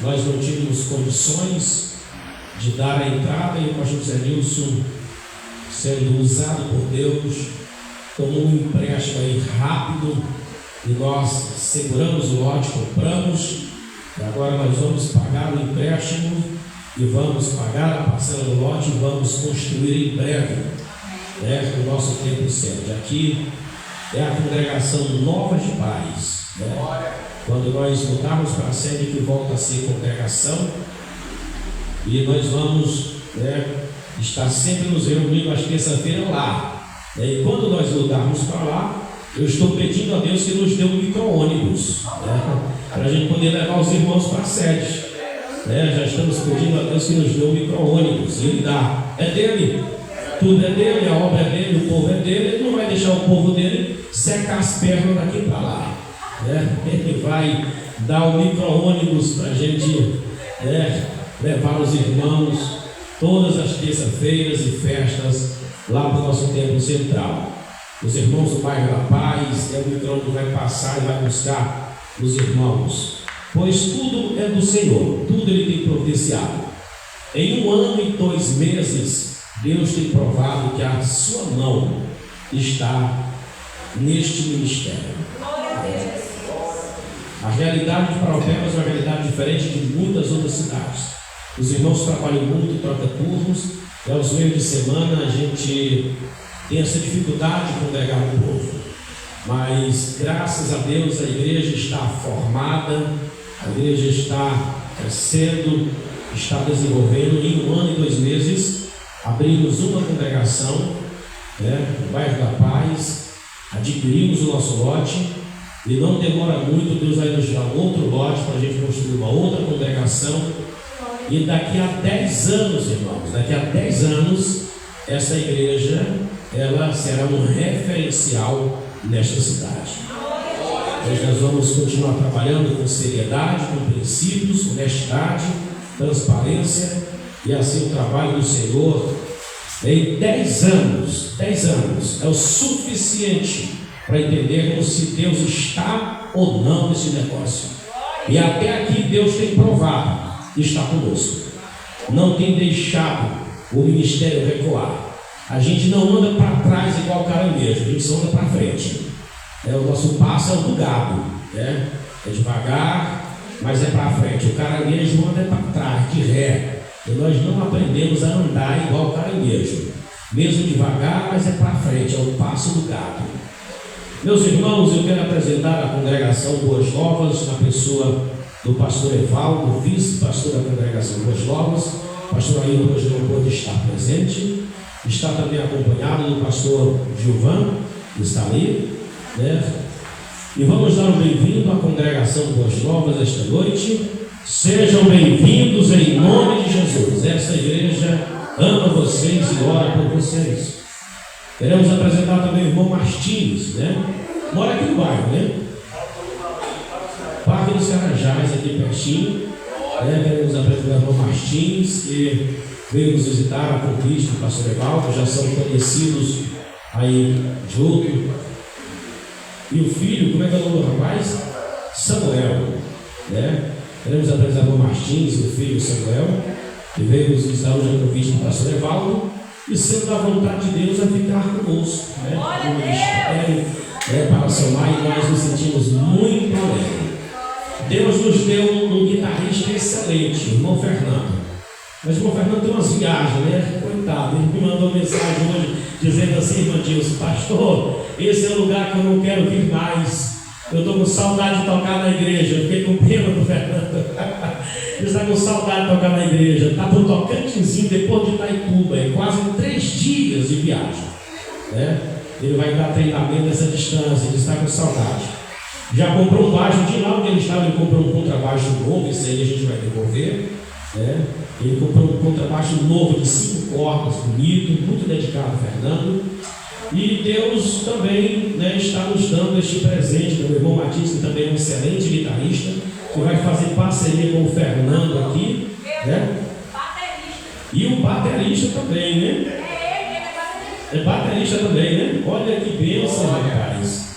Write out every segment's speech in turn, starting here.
nós não tínhamos condições de dar a entrada, e o pastor José Nilson, sendo usado por Deus, tomou um empréstimo aí rápido, e nós seguramos o lote, compramos, e agora nós vamos pagar o empréstimo e vamos pagar a parcela do lote e vamos construir em breve, né, o nosso templo sede. Aqui é a congregação Nova de Paz, né? Quando nós mudarmos para a sede que volta a ser congregação, e nós vamos, né, estar sempre nos reunindo às terça-feiras lá, né? E quando nós mudarmos para lá, eu estou pedindo a Deus que nos dê um micro-ônibus, né, para a gente poder levar os irmãos para a sede, né? Já estamos pedindo a Deus que nos dê um micro-ônibus. Ele dá, é dele, tudo é dele, a obra é dele, o povo é dele. Ele não vai deixar o povo dele secar as pernas daqui para lá, né? Ele vai dar um micro-ônibus para a gente, né, levar os irmãos todas as terças-feiras e festas lá para o nosso templo central. Os irmãos do bairro da Paz, o micro-ônibus vai passar e vai buscar os irmãos, pois tudo é do Senhor, tudo Ele tem providenciado. Em 1 ano e 2 meses, Deus tem provado que a sua mão está neste ministério. A realidade de Paraupebas é uma realidade diferente de muitas outras cidades. Os irmãos trabalham muito, trocam turnos, e aos meios de semana a gente tem essa dificuldade de congregar o povo. Mas graças a Deus a igreja está formada, a igreja está crescendo, está desenvolvendo. Em 1 ano e 2 meses abrimos uma congregação, né, no bairro da Paz, adquirimos o nosso lote, e não demora muito, Deus vai nos dar outro lote para a gente construir uma outra congregação. E daqui a 10 anos, irmãos, daqui a 10 anos, essa igreja, ela será um referencial nesta cidade. Hoje nós vamos continuar trabalhando com seriedade, com princípios, honestidade, transparência, e assim o trabalho do Senhor em 10 anos é o suficiente para entendermos se Deus está ou não nesse negócio. E até aqui Deus tem provado que está conosco, não tem deixado o ministério recuar. A gente não anda para trás igual caranguejo, a gente só anda para frente. O nosso passo é o do gado, né? É devagar, mas é para frente. O caranguejo anda para trás, de ré. E nós não aprendemos a andar igual caranguejo, mesmo devagar, mas é para frente, é o passo do gado. Meus irmãos, eu quero apresentar a congregação Boas Novas, na pessoa do pastor Evaldo, vice-pastor da congregação Boas Novas. O pastor Ailton hoje não pôde estar presente. Está também acompanhado do pastor Gilvan, que está ali, né? E vamos dar um bem-vindo à congregação Boas Novas esta noite. Sejam bem-vindos em nome de Jesus. Essa igreja ama vocês e ora por vocês. Queremos apresentar também o irmão Martins, né? Mora aqui no bairro, né? Parque dos Carajás, aqui pertinho, né? Queremos apresentar o irmão Martins, que veio nos visitar a convite do pastor Evaldo, já são conhecidos aí de outro. E o filho, como é que é o nome do rapaz? Samuel, né? Queremos apresentar o irmão Martins, o filho Samuel, que veio nos visitar hoje a convite do pastor Evaldo, e sendo da vontade de Deus a ficar conosco, né? No ministério, né, para somar, e nós nos sentimos muito alegres. Deus nos deu um guitarrista excelente, o irmão Fernando. Mas o irmão Fernando tem umas viagens, né? Coitado, ele me mandou mensagem hoje dizendo assim: irmão Dilson, pastor, esse é o lugar que eu não quero vir mais. Eu estou com saudade de tocar na igreja. Eu fiquei com pena do Fernando. Ele está com saudade de tocar na igreja. Está para o Tocantinzinho, depois de Itaituba. É quase 3 dias de viagem, né? Ele vai dar treinamento nessa distância. Ele está com saudade. Já comprou um baixo de lá onde ele estava. Ele comprou um contrabaixo novo. Esse aí a gente vai devolver, né? Ele comprou um contrabaixo novo de 5 cordas, bonito, muito dedicado, Fernando. E Deus também, né, está nos dando este presente do irmão Matias, que também é um excelente guitarrista, que vai fazer parceria com o Fernando aqui, né? E o baterista também, né? É baterista também, né? Olha que bênção, rapaz.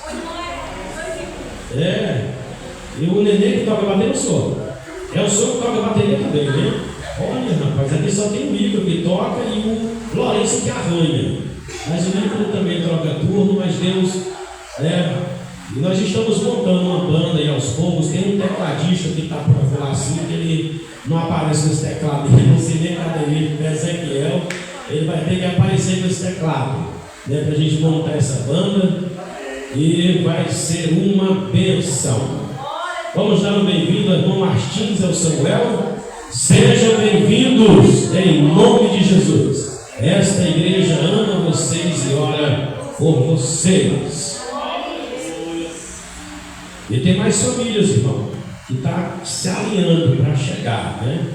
E o neném que toca bater, eu sou. É o senhor que toca bateria também, né? Olha, rapaz, aqui só tem o Igor que toca e o Lourenço que arranha. Mas o Igor também troca turno, mas Deus, e nós estamos montando uma banda aí aos poucos. Tem um tecladista que está por lá assim, que ele não aparece nesse teclado, não sei nem cadê ele, Ezequiel. Ele vai ter que aparecer com esse teclado, né, para a gente montar essa banda e vai ser uma bênção. Vamos dar um bem-vindo ao irmão Martins e ao Samuel. Sejam bem-vindos em nome de Jesus. Esta igreja ama vocês e ora por vocês. E tem mais famílias, irmão, que está se alinhando para chegar, né?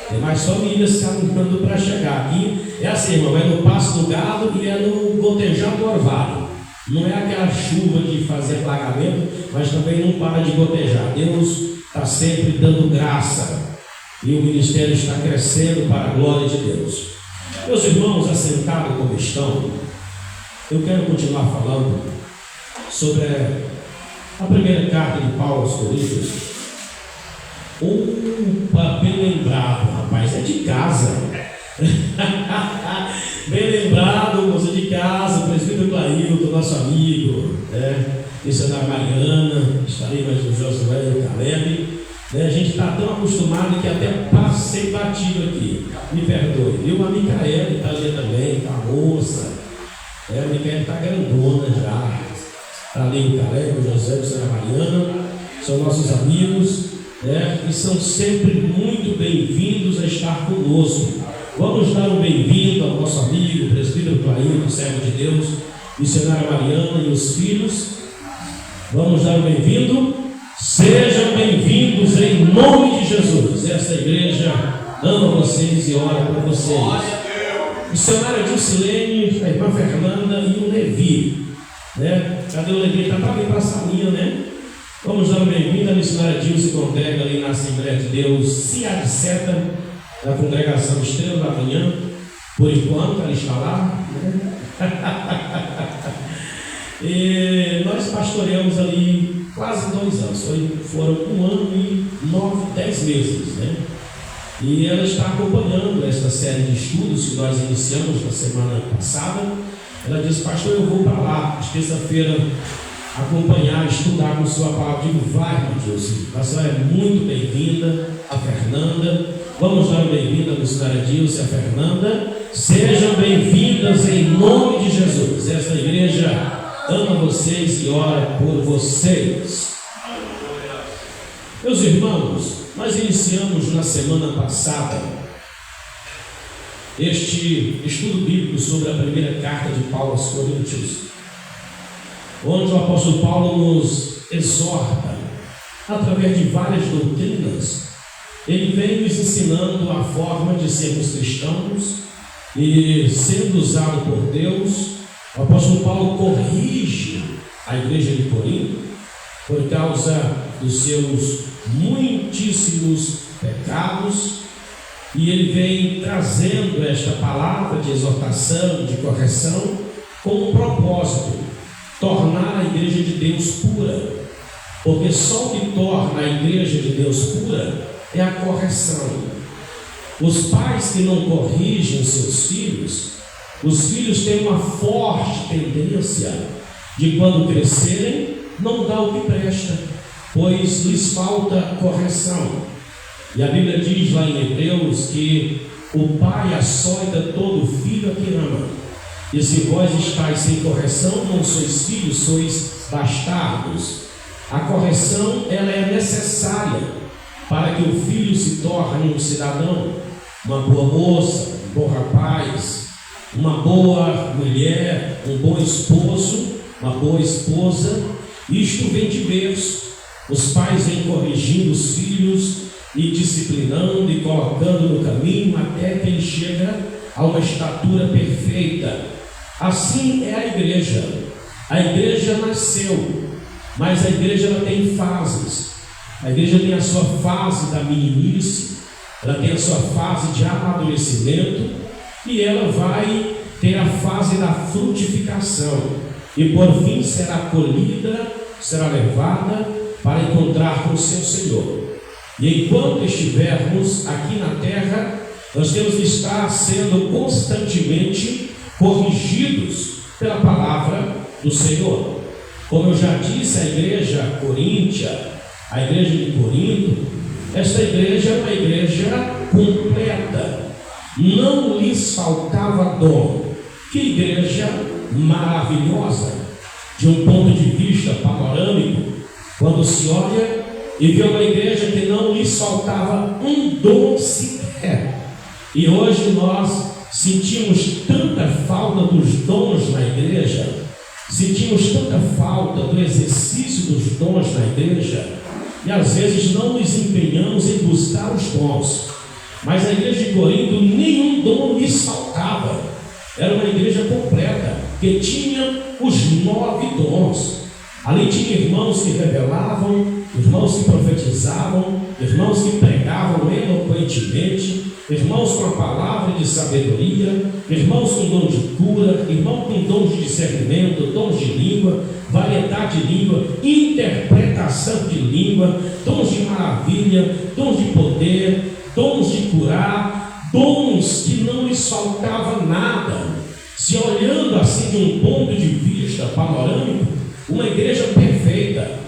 Tem mais famílias se alinhando para chegar. Aqui é assim, irmão, é no passo do gado e é no gotejar do orvalho. Não é aquela chuva de fazer plagamento, mas também não para de gotejar. Deus está sempre dando graça e o ministério está crescendo para a glória de Deus. Meus irmãos, assentados como estão, eu quero continuar falando sobre a primeira carta de Paulo aos Coríntios. Opa, bem lembrado, rapaz, é de casa. Bem lembrado, moça de casa, o presbítero Clailton, nosso amigo, missionária Mariana, está aí mais o Josué e o Caleb. A gente está tão acostumado que até passei batido aqui. Me perdoe, viu? A Micaela está ali também, tá a moça. A Micaela está grandona já. Está ali o Caleb, o José, a missionária Mariana, são nossos amigos, e são sempre muito bem-vindos a estar conosco. Vamos dar um bem-vindo ao nosso amigo, presbítero Clailton, servo de Deus, missionária Mariana e os filhos. Vamos dar um bem-vindo. Sejam bem-vindos em nome de Jesus. Essa igreja ama vocês e ora por vocês. Missionária Dilcilene, a irmã Fernanda e o Levi. Cadê o Levi? Está para vir para a salinha, né? Vamos dar um bem-vindo. A missionária Dilce congrega ali na Assembleia de Deus, Cia de Seta, da congregação Estrela da Manhã. Por enquanto, ela está lá. E nós pastoreamos ali quase 2 anos, foram 1 ano e 10 meses, né? E ela está acompanhando esta série de estudos que nós iniciamos na semana passada. Ela disse: pastor, eu vou para lá, terça-feira, acompanhar, estudar com sua palavra. Digo: vai, Matheus, a senhora é muito bem-vinda, a Fernanda. Vamos dar um bem-vindo à missionária Dilce e a Fernanda. Sejam bem-vindas em nome de Jesus. Esta igreja ama vocês e ora por vocês. Meus irmãos, nós iniciamos na semana passada este estudo bíblico sobre a primeira carta de Paulo aos Coríntios, onde o apóstolo Paulo nos exorta, através de várias doutrinas. Ele vem nos ensinando a forma de sermos cristãos e, sendo usado por Deus, o apóstolo Paulo corrige a igreja de Corinto por causa dos seus muitíssimos pecados, e ele vem trazendo esta palavra de exortação, de correção, com um propósito: tornar a igreja de Deus pura, porque só o que torna a igreja de Deus pura é a correção. Os pais que não corrigem seus filhos, os filhos têm uma forte tendência de, quando crescerem, não dar o que presta, pois lhes falta correção. E a Bíblia diz lá em Hebreus que o pai açoita todo filho a que ama. E se vós estáis sem correção, não sois filhos, sois bastardos. A correção, ela é necessária para que o filho se torne um cidadão, uma boa moça, um bom rapaz, uma boa mulher, um bom esposo, uma boa esposa. Isto vem de berço. Os pais vêm corrigindo os filhos e disciplinando e colocando no caminho até que ele chega a uma estatura perfeita. Assim é a igreja. A igreja nasceu, mas a igreja ela tem fases. A igreja tem a sua fase da meninice, ela tem a sua fase de amadurecimento, e ela vai ter a fase da frutificação, e por fim será colhida, será levada para encontrar com o seu Senhor. E enquanto estivermos aqui na terra, nós temos que estar sendo constantemente corrigidos pela palavra do Senhor. Como eu já disse, a igreja coríntia, a igreja de Corinto, esta igreja é uma igreja completa, não lhes faltava dom. Que igreja maravilhosa, de um ponto de vista panorâmico, quando se olha e vê uma igreja que não lhes faltava um dom sequer. E hoje nós sentimos tanta falta dos dons na igreja, sentimos tanta falta do exercício dos dons na igreja, e às vezes não nos empenhamos em buscar os dons. Mas a igreja de Corinto, nenhum dom lhes faltava. Era uma igreja completa, que tinha os 9 dons. Ali tinha irmãos que revelavam, irmãos que profetizavam, irmãos que pregavam eloquentemente, irmãos com a palavra de sabedoria, irmãos com dom de cura, irmãos com dom de discernimento, dons de língua, variedade de língua, interpretação de língua, dons de maravilha, dons de poder, dons de curar, dons que não lhes faltava nada. Se olhando assim de um ponto de vista panorâmico, uma igreja perfeita,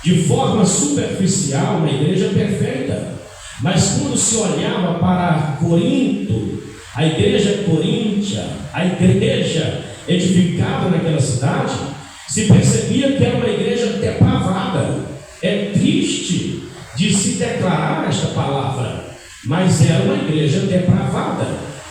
de forma superficial, uma igreja perfeita. Mas quando se olhava para Corinto, a igreja coríntia, a igreja edificada naquela cidade, se percebia que era uma igreja depravada. É triste de se declarar esta palavra, mas era uma igreja depravada.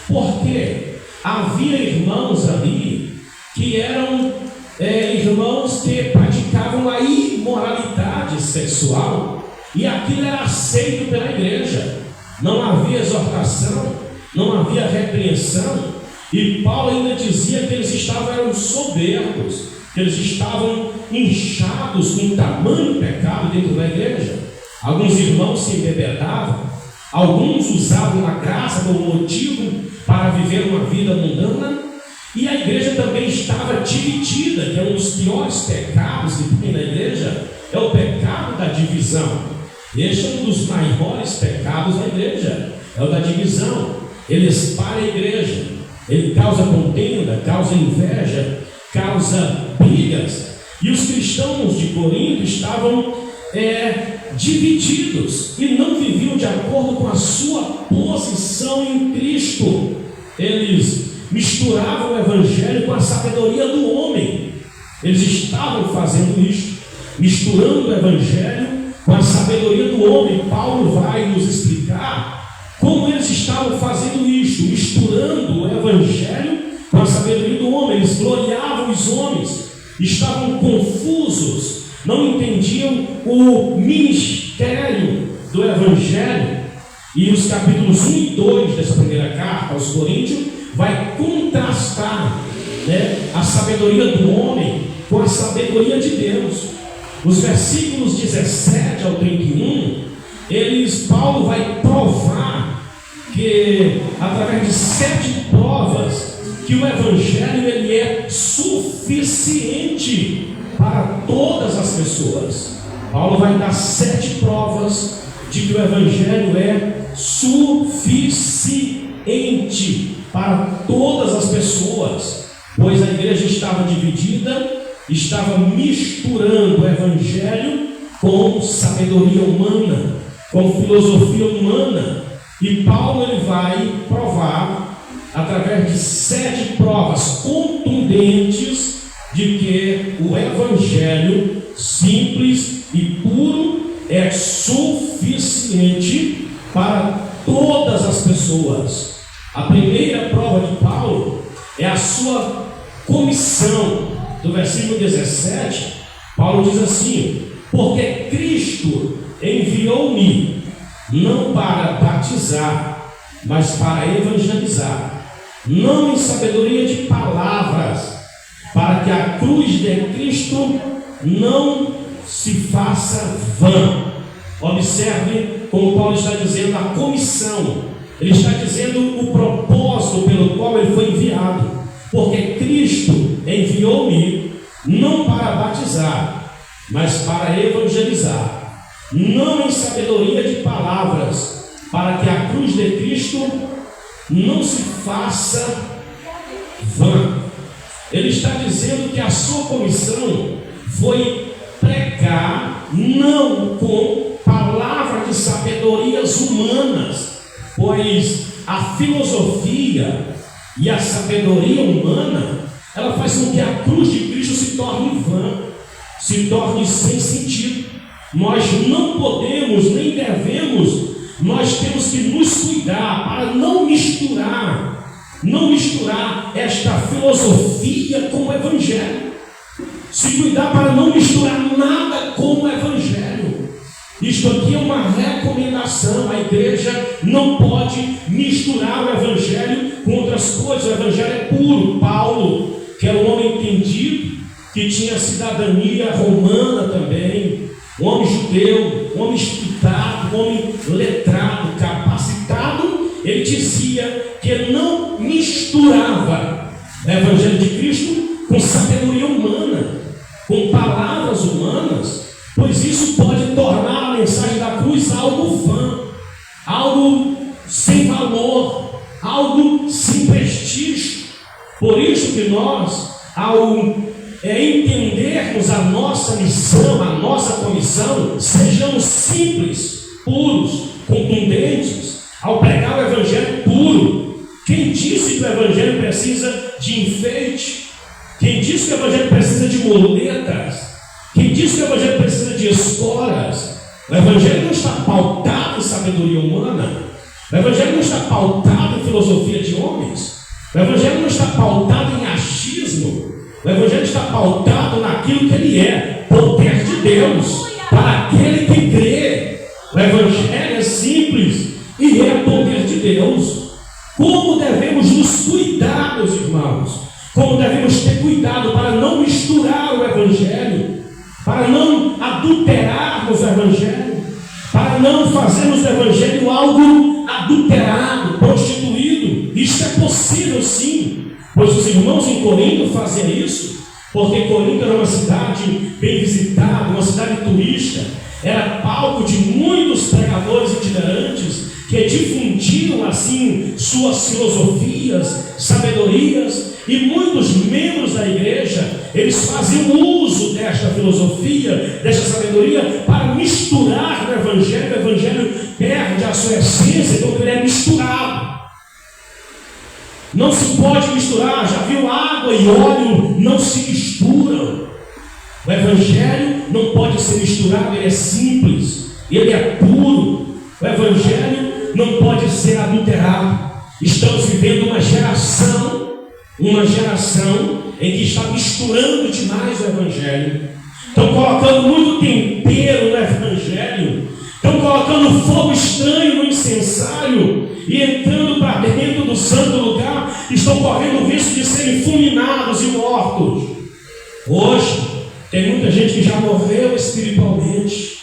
Por quê? Havia irmãos ali que eram irmãos que praticavam a imoralidade sexual, e aquilo era aceito pela igreja. Não havia exortação, não havia repreensão, e Paulo ainda dizia que eles eram soberbos, que eles estavam inchados com tamanho pecado dentro da igreja. Alguns irmãos se embebedavam, alguns usavam a graça como motivo para viver uma vida mundana, e a igreja também estava dividida, que é um dos piores pecados que tem na igreja, é o pecado da divisão. Este é um dos maiores pecados da igreja, é o da divisão. Ele espalha a igreja, ele causa contenda, causa inveja, causa brigas. E os cristãos de Corinto estavam divididos e não viviam de acordo com a sua posição em Cristo. Eles misturavam o evangelho com a sabedoria do homem. Eles estavam fazendo isso, misturando o evangelho com a sabedoria do homem. Paulo vai nos explicar como eles estavam fazendo isso, misturando o evangelho com a sabedoria do homem. Eles gloriavam os homens, estavam confusos, não entendiam o ministério do evangelho. E os capítulos 1 e 2 dessa primeira carta aos Coríntios vai contrastar a sabedoria do homem com a sabedoria de Deus. Os versículos 17 ao 31, Paulo vai provar que, através de 7 provas, que o evangelho ele é suficiente para todas as pessoas. Paulo vai dar 7 provas de que o evangelho é suficiente para todas as pessoas, pois a igreja estava dividida, estava misturando o evangelho com sabedoria humana, com filosofia humana. E Paulo ele vai provar, através de 7 provas contundentes, de que o evangelho simples e puro é suficiente para todas as pessoas. A primeira prova de Paulo é a sua comissão. Do versículo 17, Paulo diz assim: porque Cristo enviou-me não para batizar, mas para evangelizar, não em sabedoria de palavras, para que a cruz de Cristo não se faça vã. Observe como Paulo está dizendo a comissão. Ele está dizendo o propósito pelo qual ele foi enviado. Porque Cristo enviou-me não para batizar, mas para evangelizar. não em sabedoria de palavras, para que a cruz de Cristo não se faça vã. Ele está dizendo que a sua comissão foi pregar não com palavras de sabedorias humanas, pois a filosofia e a sabedoria humana, ela faz com que a cruz de Cristo se torne vã, se torne sem sentido. Nós não podemos, nem devemos, nós temos que nos cuidar para não misturar esta filosofia com o Evangelho. Se cuidar para não misturar nada com o Evangelho. Isto aqui é uma recomendação. A igreja não pode misturar o Evangelho com outras coisas. O Evangelho é puro. Paulo, que era um homem entendido, que tinha cidadania romana também, um homem judeu, um homem estudado, um homem letrado, capacitado, ele dizia que não misturava o Evangelho de Cristo com sabedoria humana, com palavras humanas, pois isso pode tornar a mensagem da cruz algo vã, algo sem valor, algo sem prestígio. Por isso que nós, ao entendermos a nossa missão, a nossa comissão, sejamos simples, puros, contundentes, ao pregar o Evangelho puro. Quem disse que o Evangelho precisa de enfeite? Quem disse que o Evangelho precisa de muletas? Quem disse que o Evangelho precisa de esporas? O Evangelho não está pautado em sabedoria humana. O Evangelho não está pautado em filosofia de homens. O Evangelho não está pautado em achismo. O Evangelho está pautado naquilo que ele é, poder de Deus, para aquele que crê. O Evangelho é simples e é poder de Deus. Como devemos nos cuidar, meus irmãos? Como devemos ter cuidado para não misturar o Evangelho, para não adulterarmos o Evangelho, para não fazermos do Evangelho algo adulterado, prostituído. Isso é possível sim, pois os irmãos em Corinto faziam isso, porque Corinto era uma cidade bem visitada, uma cidade turística, era palco de muitos pregadores itinerantes que difundiam assim suas filosofias, sabedorias, e muitos membros da igreja, eles faziam uso desta filosofia, desta sabedoria, para misturar no Evangelho. O Evangelho perde a sua essência, então ele é misturado. Não se pode misturar, já viu, água e óleo não se misturam. O Evangelho não pode ser misturado, ele é simples, ele é puro. O Evangelho não pode ser adulterado. Estamos vivendo uma geração em que está misturando demais o Evangelho. Estão colocando muito tempero no Evangelho, estão colocando fogo estranho no incensário e entrando para dentro do santo lugar, estão correndo o risco de serem fulminados e mortos. Hoje tem muita gente que já morreu espiritualmente,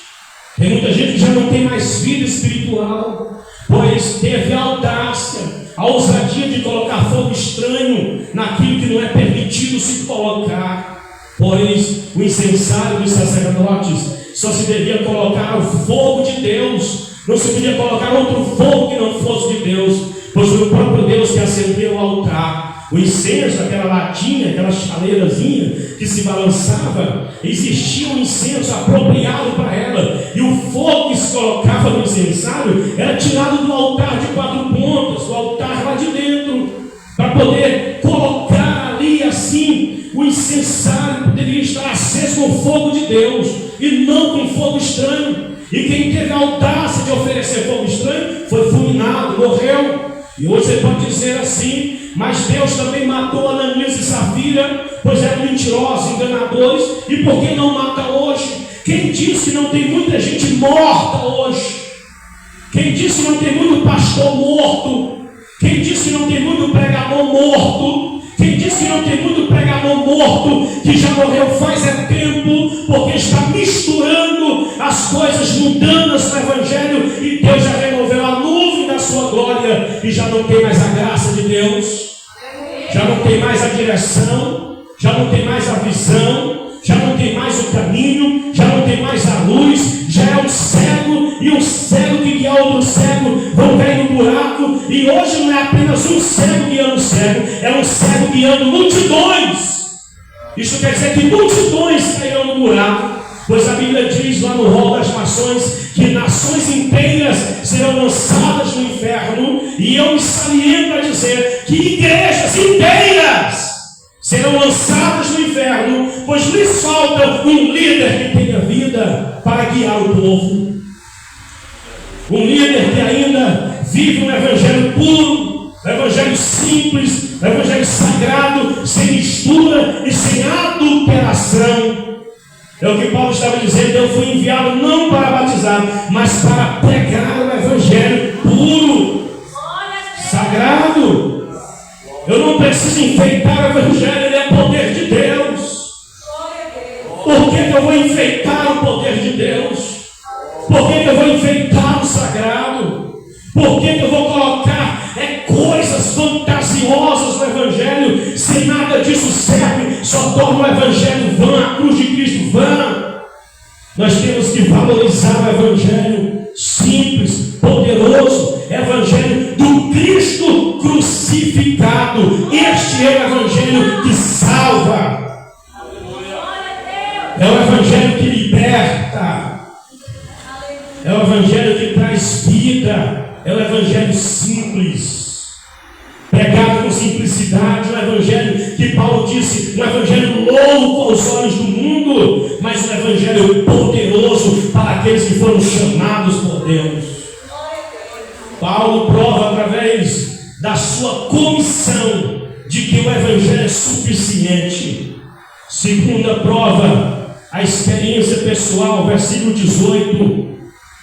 tem muita gente que já não tem mais vida espiritual, pois teve a audácia, a ousadia de colocar fogo estranho naquilo que não é permitido se colocar. Pois o incensário dos sacerdotes só se devia colocar o fogo de Deus, não se podia colocar outro fogo que não fosse de Deus, pois foi o próprio Deus que acendeu o altar. O incenso, aquela latinha, aquela chaleirazinha que se balançava, existia um incenso apropriado para ela, e o fogo que se colocava no incensário era tirado do altar de 4 pontas, do altar lá de dentro, para poder colocar ali assim. O incensário poderia estar aceso com o fogo de Deus e não com fogo estranho. E quem teve a audácia de oferecer fogo estranho foi fulminado, morreu. E hoje você pode dizer assim: mas Deus também matou Ananias e Safira, pois eram mentirosos, enganadores. E por que não mata hoje? Quem disse que não tem muita gente morta hoje? Quem disse que não tem muito pastor morto? Quem disse que não tem muito pregador morto? Quem disse que não tem muito pregador morto que já morreu faz tempo, porque está misturando as coisas mundanas no Evangelho, e Deus já removeu a nuvem da sua glória e já não tem mais a graça de Deus, já não tem mais a direção, já não tem mais a visão, já não tem mais o caminho, já não tem mais a luz, já é o céu um cego que guia outro cego, vão cair no buraco. E hoje não é apenas um cego guiando um cego, é um cego guiando multidões. Isso quer dizer que multidões cairão no buraco, pois a Bíblia diz lá no rol das nações que nações inteiras serão lançadas no inferno. E eu me saliento a dizer que igrejas inteiras serão lançadas no inferno, pois lhes falta um líder que tenha vida para guiar o povo. Um líder que ainda vive um evangelho puro, um evangelho simples, um evangelho sagrado, sem mistura e sem adulteração. É o que Paulo estava dizendo: eu fui enviado não para batizar, mas para pregar o evangelho puro, sagrado. Eu não preciso enfeitar o evangelho, ele é poder de Deus. Por que eu vou enfeitar o poder de Deus? Por que eu vou enfeitar o sagrado? Por que eu vou colocar coisas fantasiosas no evangelho, se nada disso serve, só torna o evangelho vã, a cruz de Cristo vã? Nós temos que valorizar o evangelho simples, poderoso, evangelho do Cristo crucificado. Este é o evangelho que salva, é o evangelho que liberta, é o evangelho que traz vida, é o evangelho simples, pregado com simplicidade, um evangelho que Paulo disse, um evangelho louco aos olhos do mundo, mas um evangelho poderoso para aqueles que foram chamados por Deus. Paulo prova através da sua comissão de que o evangelho é suficiente. Segunda prova, a experiência pessoal, versículo 18,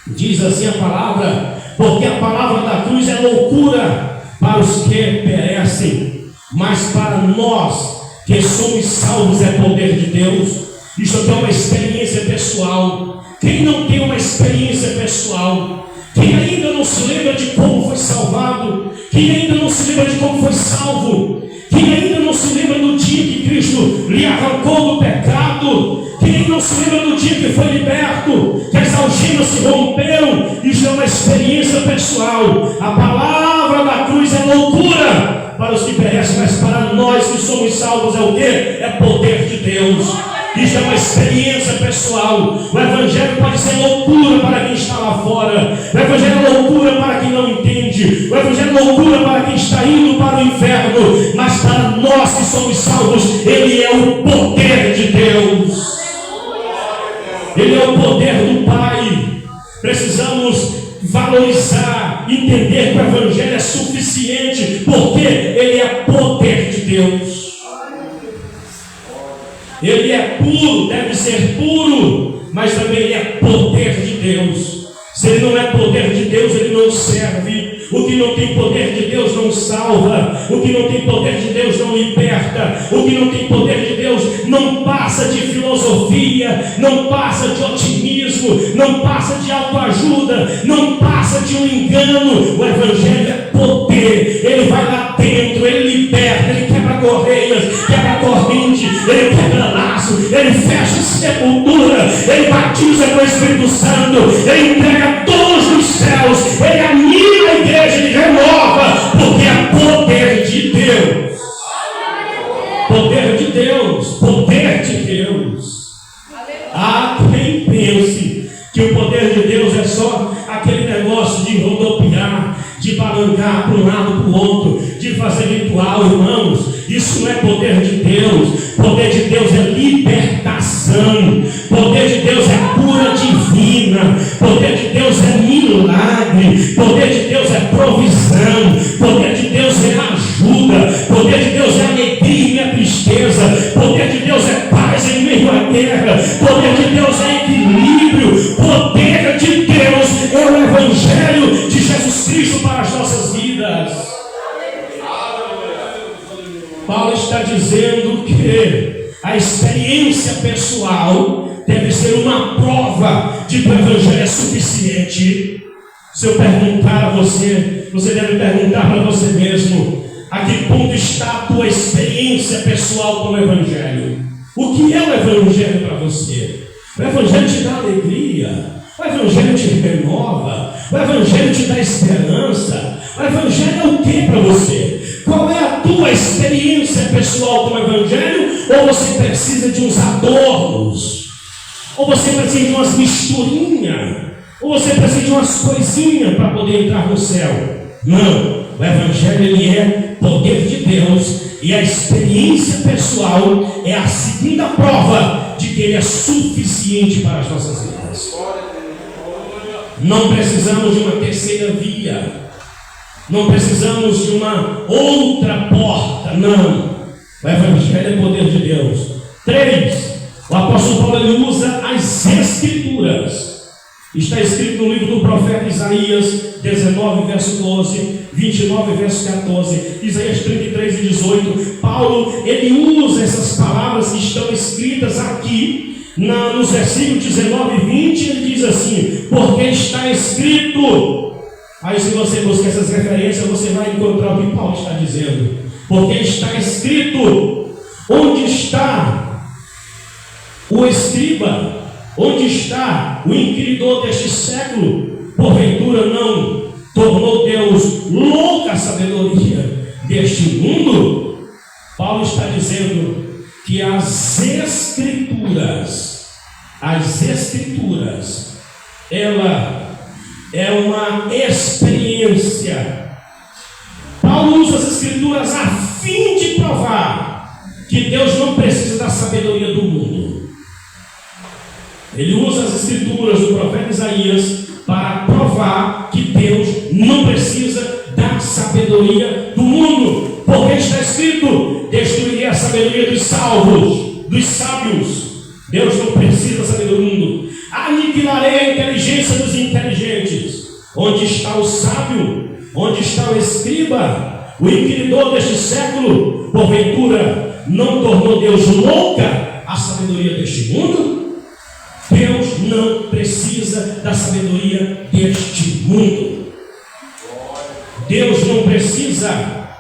diz assim a palavra: porque a palavra da cruz é loucura para os que perecem, mas para nós que somos salvos é poder de Deus. Isso aqui é uma experiência pessoal. Quem não tem uma experiência pessoal, quem ainda não se lembra de como foi salvado, quem ainda não se lembra de como foi salvo, quem ainda não se lembra do dia que Cristo lhe arrancou do pecado, quem não se lembra do dia que foi liberto, que as algemas se romperam, isso é uma experiência pessoal. A palavra da cruz é loucura para os que perecem, mas para nós que somos salvos é o quê? É poder de Deus. Isso é uma experiência pessoal. O evangelho pode ser loucura para quem está lá fora, o evangelho é loucura para quem não entende, o evangelho é loucura para quem está indo para o inferno, mas para nós que somos salvos, ele é o poder de Deus, ele é o poder do Pai. Precisamos valorizar, entender que o evangelho é suficiente, porque ele é poder de Deus. Ele é puro, deve ser puro, mas também ele é poder de Deus. Se ele não é poder de Deus, ele não serve. O que não tem poder de Deus não salva. O que não tem poder de Deus não liberta. O que não tem poder de Deus não passa de filosofia, não passa de otimismo, não passa de autoajuda, não passa de um engano. O evangelho é poder. Ele vai lá dentro, ele liberta, ele quebra correias, quebra corrente, ele quebra laço, ele fecha sepultura, ele batiza com o Espírito Santo, ele entrega dons dos céus, ele anima a igreja, ele renova, porque é poder de Deus. Poder de Deus, poder de Deus. Há quem pense que o poder de Deus é só aquele negócio de rodopiar, de balançar para um lado para o outro, de fazer ritual. Irmãos, isso não é poder de Deus. Poder de Deus é libertação. Poder de Deus é cura divina. Poder de Deus é milagre. Poder de Deus é provisão. Poder de Deus é ajuda. Poder de Deus é alegria em minha tristeza. Poder de Deus é paz em meio à guerra. Poder de Deus é equilíbrio. Poder de Deus é o evangelho de Jesus Cristo para as nossas vidas. Paulo está dizendo que a experiência pessoal deve ser uma prova de que o evangelho é suficiente. Se eu perguntar a você, você deve perguntar para você mesmo: a que ponto está a tua experiência pessoal com o evangelho? O que é o evangelho para você? O evangelho te dá alegria, O Evangelho te renova, o Evangelho te dá esperança. O Evangelho é o que para você? Qual é a tua experiência pessoal com o Evangelho? Ou você precisa de uns adornos? Ou você precisa de umas misturinhas? Ou você precisa de umas coisinhas para poder entrar no céu? Não, o Evangelho ele é poder de Deus. E a experiência pessoal é a segunda prova de que ele é suficiente para as nossas vidas. Não precisamos de uma terceira via. Não precisamos de uma outra porta. Não. O Evangelho é poder de Deus. 3. O apóstolo Paulo ele usa as Escrituras. Está escrito no livro do profeta Isaías 19, verso 12, 29, verso 14, Isaías 33 e 18. Paulo ele usa essas palavras que estão escritas aqui nos versículos 19 e 20. Ele diz assim: porque está escrito. Aí se você buscar essas referências, você vai encontrar o que Paulo está dizendo. Porque está escrito. Onde está o escriba? Onde está o inquiridor deste século? Porventura não tornou Deus louca a sabedoria deste mundo? Paulo está dizendo que as Escrituras, ela é uma experiência. Paulo usa as Escrituras a fim de provar que Deus não precisa da sabedoria do mundo. Ele usa as Escrituras do profeta Isaías para provar que Deus não precisa da sabedoria do mundo. Porque está escrito: destruirei a sabedoria dos salvos, dos sábios. Deus não precisa da sabedoria do mundo. Aniquilarei a inteligência dos inteligentes. Onde está o sábio? Onde está o escriba? O inquiridor deste século? Porventura não tornou Deus louca a sabedoria deste mundo? Deus não precisa da sabedoria deste mundo. Deus não precisa.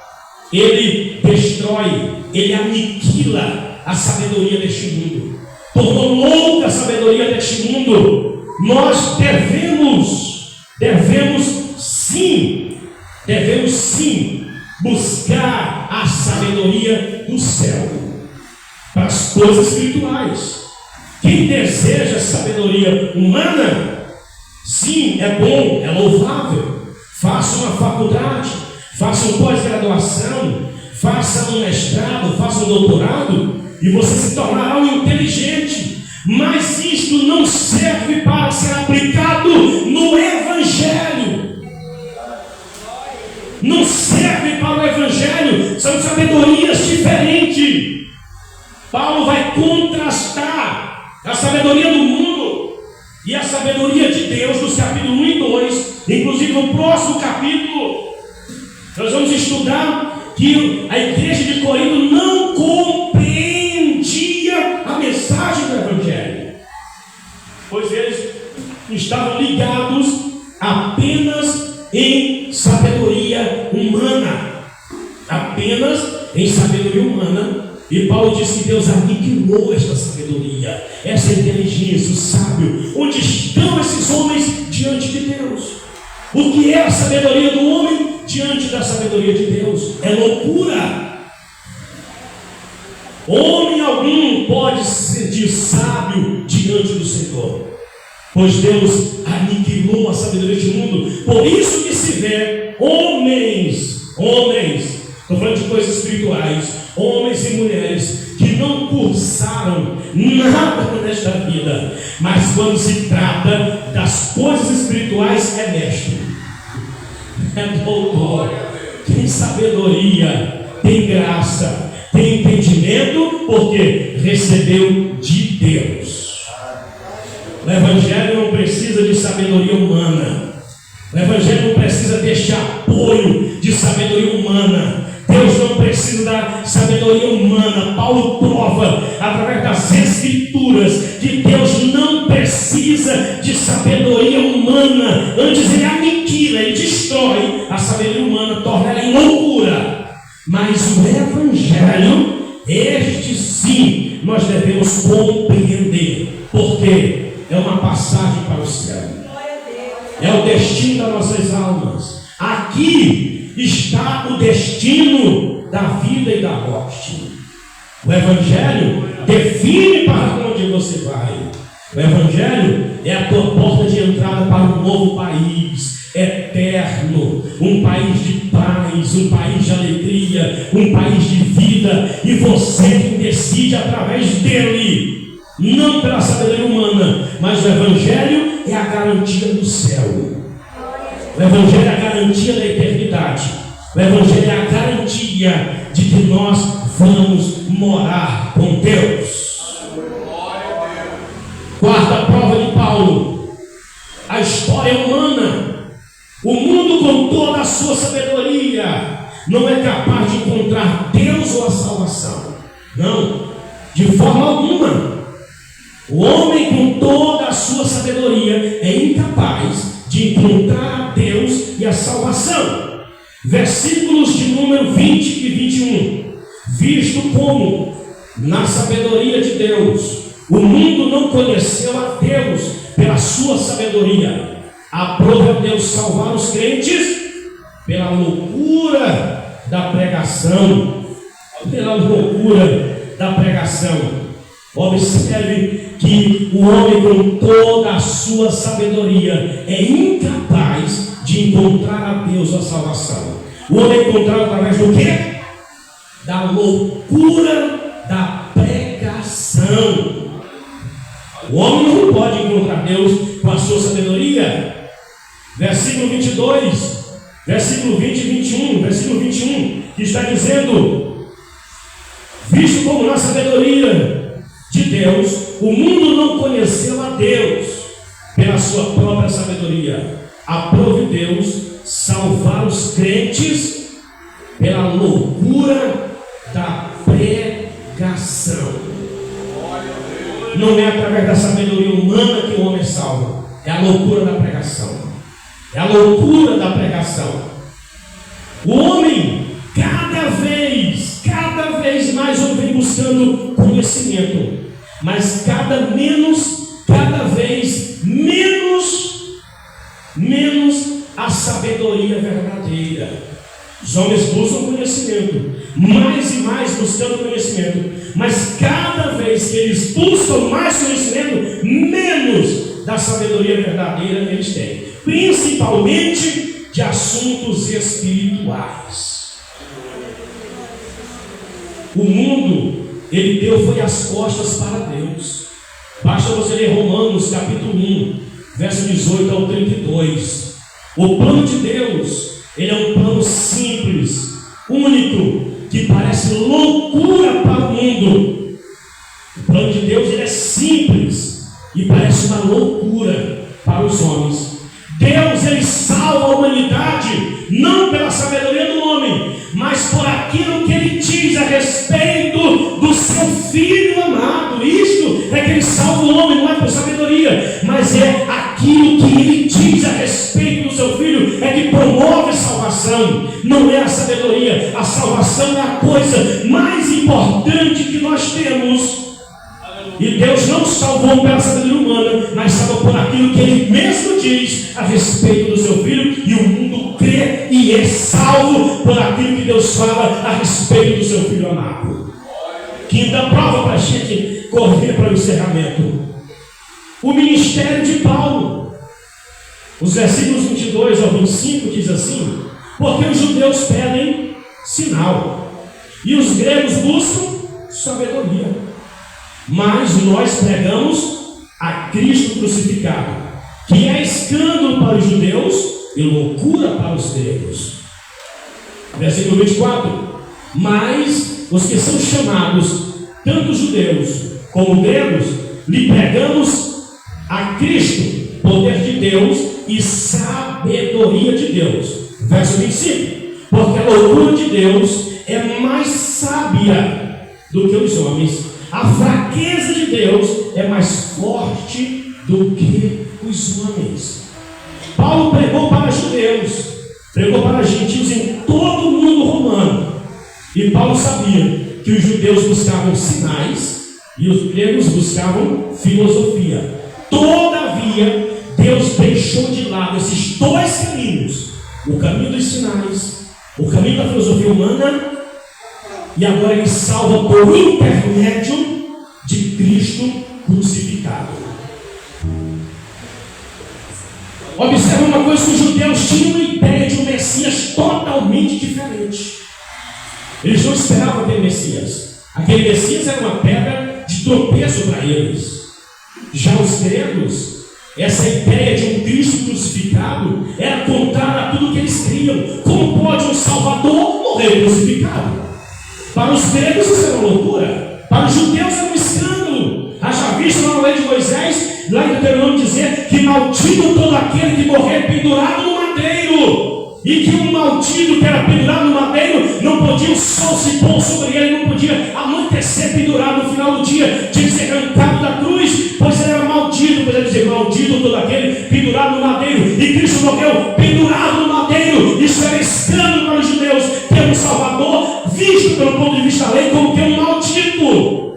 Ele destrói, ele aniquila a sabedoria deste mundo. Tornou louca a sabedoria deste mundo. Nós devemos sim buscar a sabedoria do céu para as coisas espirituais. Quem deseja sabedoria humana, sim, é bom, é louvável. Faça uma faculdade, faça uma pós-graduação, faça um mestrado, faça um doutorado, e você se tornará um inteligente. Mas isto não serve para ser aplicado no Evangelho. Não serve para o Evangelho. São sabedorias diferentes. Paulo vai contrastar a sabedoria do mundo e a sabedoria de Deus nos capítulos 1 e 2. Inclusive no próximo capítulo nós vamos estudar que a igreja de Corinto não compreendia a mensagem do Evangelho, pois eles estavam ligados apenas em sabedoria humana. E Paulo diz que Deus aniquilou esta sabedoria, essa inteligência, o sábio. Onde estão esses homens diante de Deus? O que é a sabedoria do homem diante da sabedoria de Deus? É loucura. Homem algum pode se sentir sábio diante do Senhor, pois Deus aniquilou a sabedoria deste mundo. Por isso que se vê homens, estou falando de coisas espirituais, homens e mulheres que não cursaram nada nesta vida, mas quando se trata das coisas espirituais é mestre, é doutor, tem sabedoria, tem graça, tem entendimento, porque recebeu de Deus. O Evangelho não precisa de sabedoria humana. O Evangelho não precisa deste apoio de sabedoria humana. Deus não precisa da sabedoria humana. Paulo prova através das Escrituras que Deus não precisa de sabedoria humana. Antes ele aniquila, ele destrói a sabedoria humana, torna ela em loucura. Mas o Evangelho, este sim, nós devemos compreender. Por quê? é uma passagem para o céu. É o destino das nossas almas. Aqui está o destino da vida e da morte. O Evangelho define para onde você vai. O Evangelho é a tua porta de entrada para um novo país eterno, um país de paz, um país de alegria, um país de vida, e você quem decide através dele, não pela sabedoria humana, mas o Evangelho é a garantia do céu. O Evangelho é a garantia da eternidade. O Evangelho é a garantia de que nós vamos morar com Deus. Quarta prova de Paulo: a história humana. O mundo, com toda a sua sabedoria, não é capaz de encontrar Deus ou a salvação. Não, de forma alguma. O homem, com toda a sua sabedoria, é incapaz de encontrar a Deus e a salvação. Versículos de número 20 e 21. Visto como, na sabedoria de Deus, o mundo não conheceu a Deus pela sua sabedoria, aprova Deus salvar os crentes pela loucura da pregação. Pela loucura da pregação. Observe que o homem, com toda a sua sabedoria, é incapaz de encontrar a Deus a salvação. O homem encontrado através do quê? Da loucura da pregação. O homem não pode encontrar Deus com a sua sabedoria. Versículo 22, versículo 20 e 21, versículo 21, que está dizendo: visto como na sabedoria de Deus, o mundo não conheceu a Deus pela sua própria sabedoria, aprove Deus salvar os crentes pela loucura da pregação. Não é através da sabedoria humana que o homem é salvo, é a loucura da pregação. É a loucura da pregação. O homem, cada vez mais, vem buscando conhecimento, mas cada vez menos a sabedoria verdadeira. Os homens buscam conhecimento, mais e mais buscando conhecimento, mas cada vez que eles buscam mais conhecimento, menos da sabedoria verdadeira eles têm, principalmente de assuntos espirituais. O mundo, ele foi as costas para Deus. Basta você ler Romanos capítulo 1, verso 18 ao 32. O plano de Deus, ele é um plano simples, único, que parece loucura para o mundo. O plano de Deus, ele é simples e parece uma loucura para os homens. Deus, ele salva a humanidade não pela sabedoria do homem, mas por aquilo que ele diz a respeito do seu Filho amado. Isto é que ele salva o homem, não é por sabedoria, mas é aquilo que ele diz a respeito do seu Filho, é que promove a salvação. Não é a sabedoria. A salvação é a coisa mais importante que nós temos. E Deus não salvou pela sabedoria humana, mas salvou por aquilo que ele mesmo diz a respeito do seu Filho, e o mundo crê e é salvo por aquilo que Deus fala a respeito do seu Filho amado. Quinta prova para a gente correr para o encerramento: o ministério de Paulo. Os versículos 22 ao 25 diz assim: porque os judeus pedem sinal e os gregos buscam sabedoria, mas nós pregamos a Cristo crucificado, que é escândalo para os judeus e loucura para os gregos. Versículo 24: mas os que são chamados, tanto judeus como gregos, lhe pregamos a Cristo, poder de Deus e sabedoria de Deus. Verso 25: porque a loucura de Deus é mais sábia do que os homens, a fraqueza de Deus é mais forte do que os homens. Paulo pregou para judeus, pregou para gentios em todo o mundo romano. E Paulo sabia que os judeus buscavam sinais e os gregos buscavam filosofia. Todavia, Deus deixou de lado esses dois caminhos: o caminho dos sinais, o caminho da filosofia humana, e agora Ele salva por intermédio de Cristo crucificado. Observe uma coisa: os judeus tinham uma ideia de um Messias totalmente diferente. Eles não esperavam ter Messias. Aquele Messias era uma pedra de tropeço para eles. Já os gregos, essa ideia de um Cristo crucificado era contrária a tudo que eles criam. Como pode um Salvador morrer crucificado? Para os gregos isso era uma loucura. Para os judeus era um escândalo. Haja visto na lei de Moisés, lá em Deuteronômio, dizer que maldito todo aquele que morrer pendurado no madeiro. E que um maldito que era pendurado no madeiro não podia o sol se pôr sobre ele, não podia anoitecer pendurado no final do dia, tinha que ser arrancado da cruz, pois ele era maldito. Pois ele dizia: maldito todo aquele pendurado no madeiro. E Cristo morreu pendurado no madeiro. Isso era escândalo para os judeus, ter um Salvador visto pelo ponto de vista da lei como que um maldito.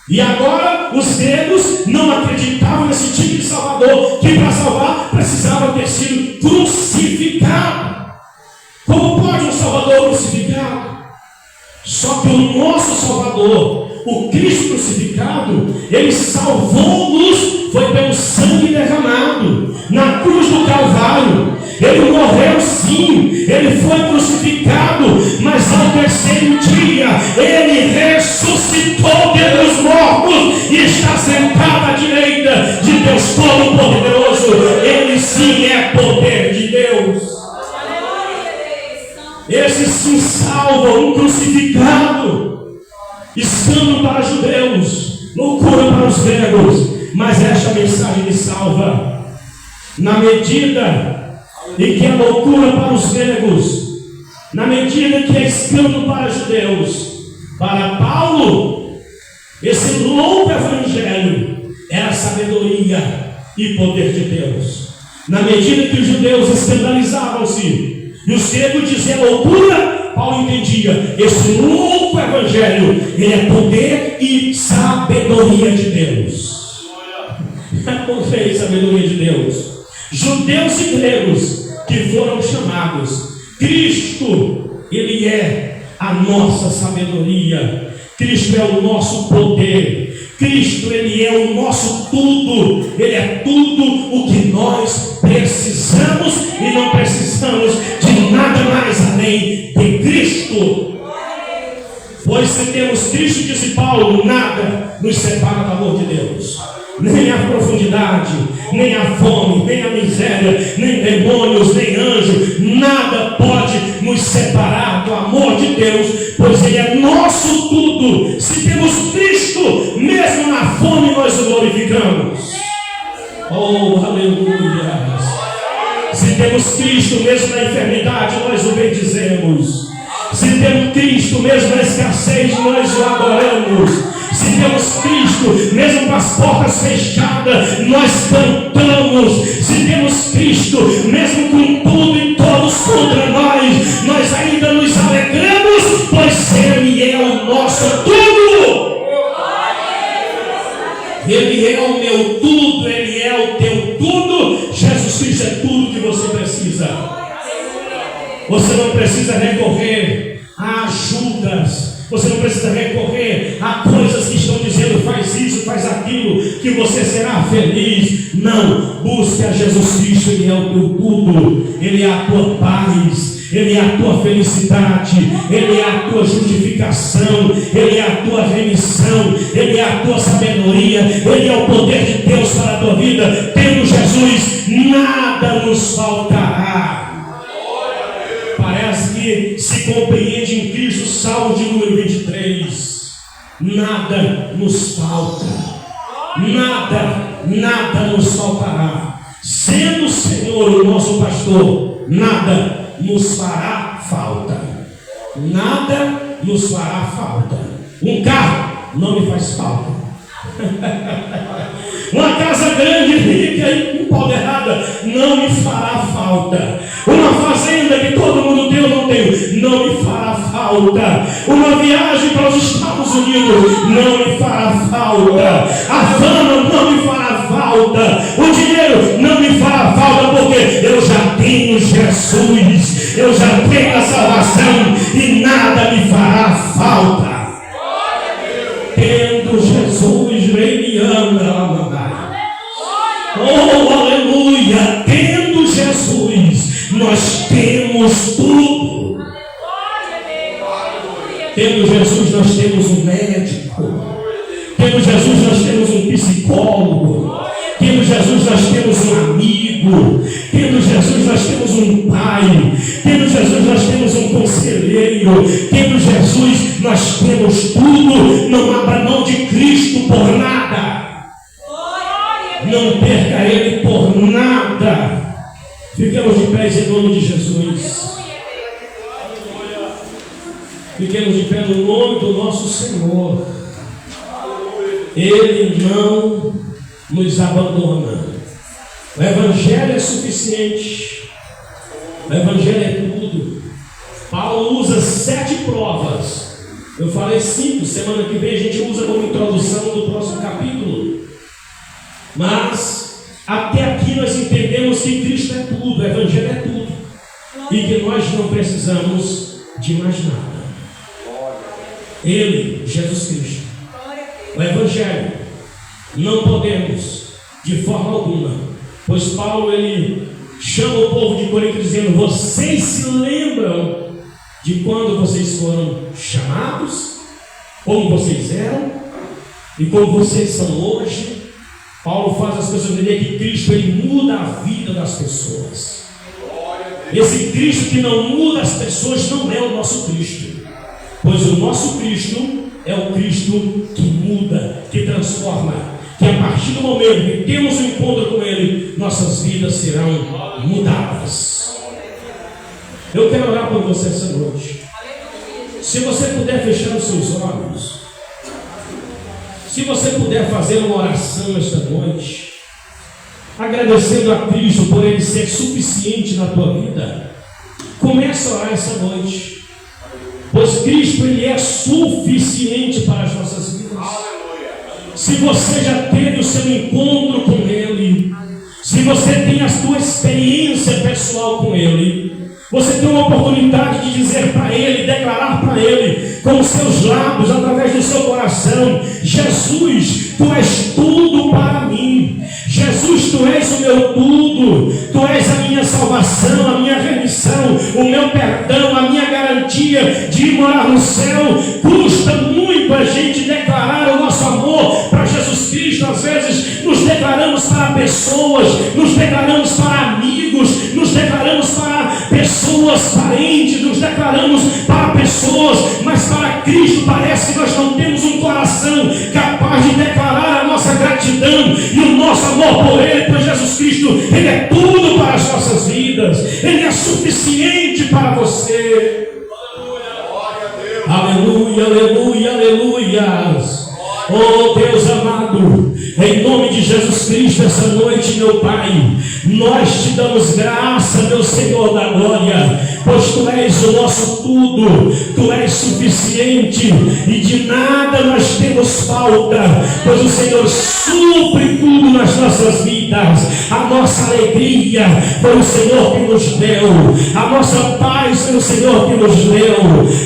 E agora os gregos não acreditavam nesse tipo de Salvador, que para salvar precisava ter sido crucificado. Como pode um Salvador crucificado? Só que o nosso Salvador, o Cristo crucificado, Ele salvou-nos, foi pelo sangue derramado na cruz do Calvário. Ele morreu sim, Ele foi crucificado, mas ao terceiro dia Ele ressuscitou dentre os mortos e está sentado à direita de Deus Todo-Poderoso. Ele sim é poder de Deus. Esse sim salva um crucificado. Escândalo para os judeus, loucura para os gregos, mas esta mensagem me salva. Na medida em que é loucura para os gregos, na medida que é escândalo para os judeus, para Paulo, esse louco evangelho era sabedoria e poder de Deus. Na medida que os judeus escandalizavam-se e os gregos diziam loucura, Paulo entendia: esse louco evangelho, ele é poder e sabedoria de Deus. Poder e sabedoria de Deus. Judeus e gregos que foram chamados, Cristo, Ele é a nossa sabedoria. Cristo é o nosso poder. Cristo, Ele é o nosso tudo. Ele é tudo o que nós precisamos e não precisamos de nada mais além de Cristo. Pois se temos Cristo, disse Paulo, nada nos separa do amor de Deus. Nem a profundidade, nem a fome, nem a miséria, nem demônios, nem anjos, nada pode nos separar do amor de Deus, pois Ele é nosso tudo. Se temos Cristo, mesmo na fome nós o glorificamos. Oh, aleluia! Se temos Cristo, mesmo na enfermidade nós o bendizemos. Se temos Cristo, mesmo na escassez nós o adoramos. Se temos Cristo, mesmo com as portas fechadas, nós cantamos. Se temos Cristo, mesmo com tudo e todos contra nós, nós ainda nos alegramos, pois Ele é o nosso tudo. Ele é o meu tudo, Ele é o teu tudo. Jesus Cristo é tudo que você precisa. Você não precisa recorrer a ajudas. Você não precisa recorrer a coisas que estão dizendo faz isso, faz aquilo, que você será feliz. Não, busque a Jesus Cristo. Ele é o teu tudo. Ele é a tua paz, Ele é a tua felicidade, Ele é a tua justificação, Ele é a tua remissão, Ele é a tua sabedoria, Ele é o poder de Deus para a tua vida. Tendo Jesus, nada nos faltará. Parece que se compreende em Cristo, Salmo de número 23. Nada nos falta. Nada nos faltará. Sendo o Senhor o nosso pastor, nada nos fará falta. Nada nos fará falta. Um carro não me faz falta. Uma casa grande, rica e empoderada não me fará falta. Uma fazenda que todo mundo tem, eu não tenho, não me fará falta. Uma viagem para os Estados Unidos não me fará falta. A fama não me fará falta. falta, o dinheiro não me fará falta, porque eu já tenho Jesus, eu já tenho a salvação e nada me fará falta. Tendo Jesus, Rei me ama, oh aleluia, tendo Jesus, nós temos tudo. Tendo Jesus, nós temos um médico. Tendo Jesus, nós temos um psicólogo. Tendo Jesus, nós temos um amigo. Tendo Jesus, nós temos um pai. Tendo Jesus, nós temos um conselheiro. Tendo Jesus, nós temos tudo. Não abra mão de Cristo por nada. Não perca Ele por nada. Ficamos de pés em nome de Jesus. Fiquemos de pé no nome do nosso Senhor. Ele não nos abandona. O Evangelho é suficiente. O Evangelho é tudo. Paulo usa 7 provas. Eu falei 5. Semana que vem a gente usa como introdução do próximo capítulo. Mas até aqui nós entendemos que Cristo é tudo. O Evangelho é tudo. E que nós não precisamos de mais nada. Ele, Jesus Cristo, o Evangelho, não podemos de forma alguma, pois Paulo ele chama o povo de Corinto dizendo: vocês se lembram de quando vocês foram chamados, como vocês eram e como vocês são hoje. Paulo faz as pessoas entender que Cristo ele muda a vida das pessoas. Esse Cristo que não muda as pessoas não é o nosso Cristo. Pois o nosso Cristo é o Cristo que muda, que transforma, que a partir do momento que temos um encontro com Ele, nossas vidas serão mudadas. Eu quero orar por você essa noite. Se você puder fechar os seus olhos, se você puder fazer uma oração esta noite, agradecendo a Cristo por Ele ser suficiente na tua vida, comece a orar essa noite. Pois Cristo ele é suficiente para as nossas vidas. Se você já teve o seu encontro com Ele, se você tem a sua experiência pessoal com Ele, você tem uma oportunidade de dizer para Ele, declarar para Ele, com os seus lábios, através do seu coração: Jesus, Tu és tudo para mim. Jesus, Tu és o meu tudo. Tu és a minha salvação, a minha remissão, o meu perdão, a minha garantia de morar no céu. Custa muito a gente declarar o nosso amor para Jesus Cristo. Às vezes nos declaramos para pessoas, nos declaramos para amigos, nos declaramos para pessoas parentes, nos declaramos para pessoas, mas para Cristo parece que nós não temos um coração capaz de declarar a nossa gratidão e o nosso amor por Ele, pois Jesus Cristo, Ele é tudo para as nossas vidas, Ele é suficiente para você. Aleluia, aleluia, aleluia. Oh Deus amado, em nome de Jesus Cristo, essa noite, meu Pai, nós te damos graça, meu Senhor da glória, pois Tu és o nosso tudo, Tu és suficiente e de nada nós temos falta, pois o Senhor supre tudo nas nossas vidas. A nossa alegria foi o Senhor que nos deu, a nossa paz foi o Senhor que nos deu,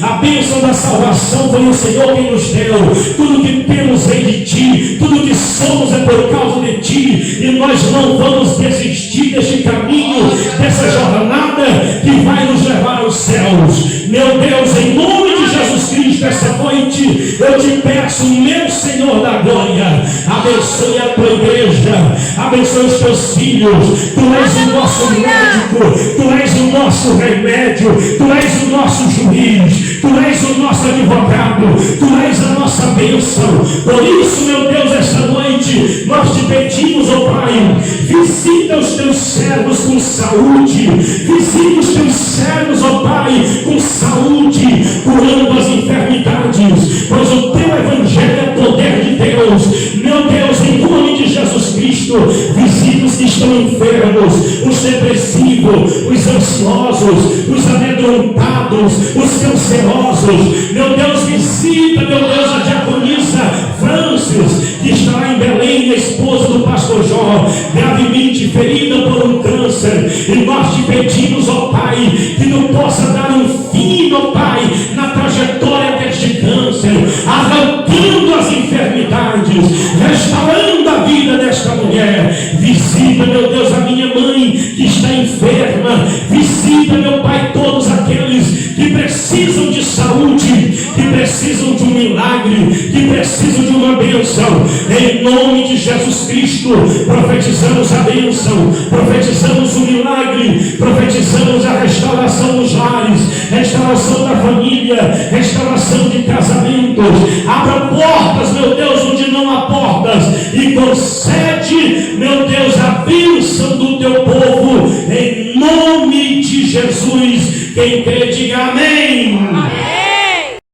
a bênção da salvação foi o Senhor que nos deu. Tudo que temos vem de Ti, tudo que somos é por causa de Ti, e nós não vamos desistir deste caminho, dessa jornada que vai nos levar aos céus. Meu Deus, em nome de Jesus Cristo, essa noite eu te peço, meu Senhor da glória, abençoe a tua igreja, abençoe os teus filhos. Tu és o nosso médico, Tu és o nosso remédio, Tu és o nosso juiz, Tu és o nosso advogado, Tu és a nossa bênção. Por isso, meu Deus, esta noite nós te pedimos, ó Pai, visita os teus servos com saúde, visita os teus servos, ó Pai, com saúde, curando as enfermidades, pois o teu evangelho é poder de Deus. Meu Deus, em nome de Jesus Cristo, visita os que estão enfermos, os depressivos, os ansiosos, os amedrontados, os cancerosos. Meu Deus, visita, meu Deus, a diaconisa Francis, que está lá em Belém, a esposa do pastor Jó. com câncer. E nós te pedimos, ó Pai, que tu possa dar um fim, ó Pai, na trajetória deste câncer, arrancando as enfermidades, restaurando a vida desta mulher. Visita, meu Deus, a minha mãe que está enferma. Visita, meu Pai, todos aqueles que precisam de saúde, que precisam de um milagre, que precisam de uma bênção. Em nome de Jesus Cristo, profetizamos a bênção, profetizamos o milagre, profetizamos a restauração dos lares, restauração da família, restauração de casamentos. Abra portas, meu Deus, onde não há portas, e concede, meu Deus, a bênção do teu povo, em nome de Jesus. Quem crê, diga amém.